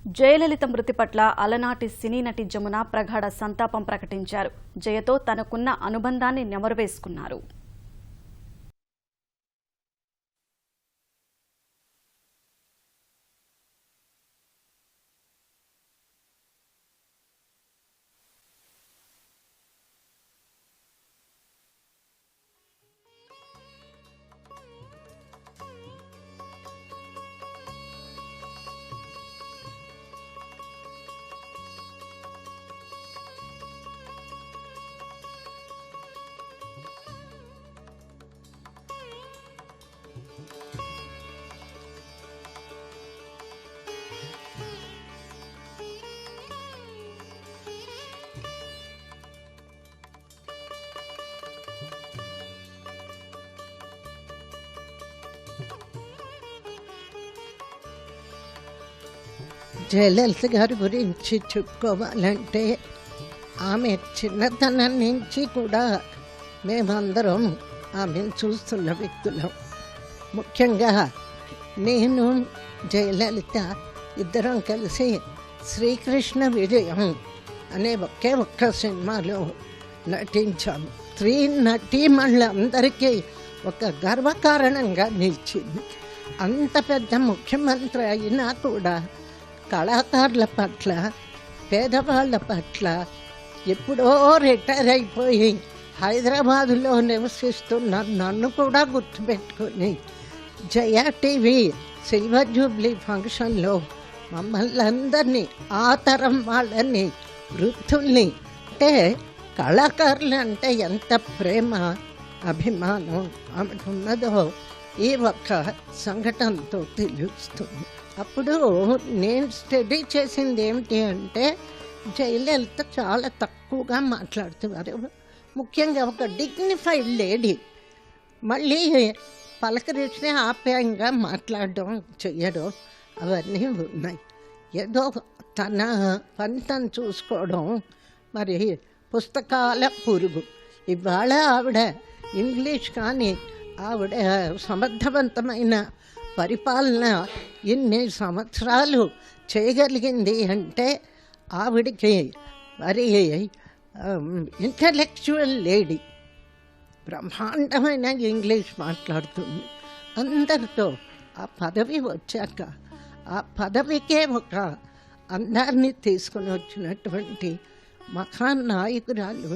జయలలిత మృతి పట్ల అలనాటి సినీ నటి జమున ప్రగాఢ సంతాపం ప్రకటించారు. జయతో తనకున్న అనుబంధాన్ని నెమరువేసుకున్నారు. జయలలిత గారి గురించి చెప్పుకోవాలంటే ఆమె చిన్నతనం నుంచి కూడా మేమందరం ఆమెను చూస్తున్న వ్యక్తులం. ముఖ్యంగా నేను జయలలిత ఇద్దరం కలిసి శ్రీకృష్ణ విజయం అనే ఒక్క సినిమాలో నటించాము. స్త్రీ నటీమణులందరికీ ఒక గర్వకారణంగా నిలిచింది. అంత పెద్ద ముఖ్యమంత్రి అయినా కూడా కళాకారుల పట్ల, పేదవాళ్ళ పట్ల ఎప్పుడో రిటైర్ అయిపోయి హైదరాబాదులో నివసిస్తున్న నన్ను కూడా గుర్తుపెట్టుకొని జయ టీవీ సిల్వర్ జూబ్లీ ఫంక్షన్లో మమ్మల్ని అందరినీ, ఆ తరం వాళ్ళని, వృద్ధుల్ని, అంటే కళాకారులు అంటే ఎంత ప్రేమ, అభిమానం ఆమెకు ఉన్నదో ఈ ఒక్క సంఘటనతో తెలుస్తుంది. అప్పుడు నేను స్టడీ చేసింది ఏమిటి అంటే జయలలిత చాలా తక్కువగా మాట్లాడుతున్నారు. ముఖ్యంగా ఒక డిగ్నిఫైడ్ లేడీ, మళ్ళీ పలకరిస్తే ఆప్యాయంగా మాట్లాడడం, చెయ్యడం అవన్నీ ఉన్నాయి. ఏదో తన పని తను చూసుకోవడం. మరి పుస్తకాల పురుగు. ఇవాళ ఆవిడ ఇంగ్లీష్ కానీ ఆవిడ సమర్థవంతమైన పరిపాలన ఇన్ని సంవత్సరాలు చేయగలిగింది అంటే ఆవిడికి మరి ఇంటలెక్చువల్ లేడీ, బ్రహ్మాండమైన ఇంగ్లీష్ మాట్లాడుతుంది అందరితో. ఆ పదవి వచ్చాక ఆ పదవికే ఒక అందాన్ని తీసుకుని వచ్చినటువంటి మహానాయకురాలు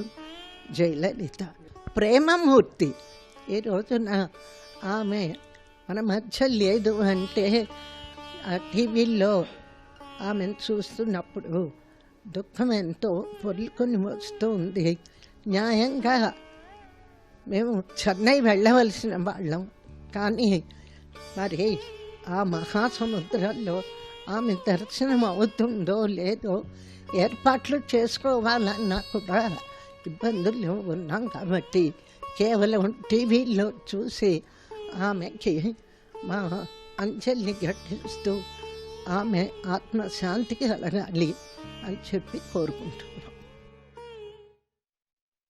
జయలలిత, ప్రేమమూర్తి. ఈ రోజున ఆమె మన మధ్య లేదు అంటే ఆ టీవీలో ఆమెను చూస్తున్నప్పుడు దుఃఖం ఎంతో పొర్లుకొని వస్తుంది. న్యాయంగా మేము చెన్నై వెళ్ళవలసిన వాళ్ళం, కానీ మరి ఆ మహాసముద్రంలో ఆమె దర్శనం అవుతుందో లేదో ఏర్పాట్లు చేసుకోవాలన్నా కూడా ఇబ్బందులు ఉన్నాం. కాబట్టి కేవలం టీవీలో చూసి ఆమెకి మా అంజలిని ఘటిస్తూ ఆమె ఆత్మశాంతికి కలగాలి అని చెప్పి కోరుకుంటున్నాం.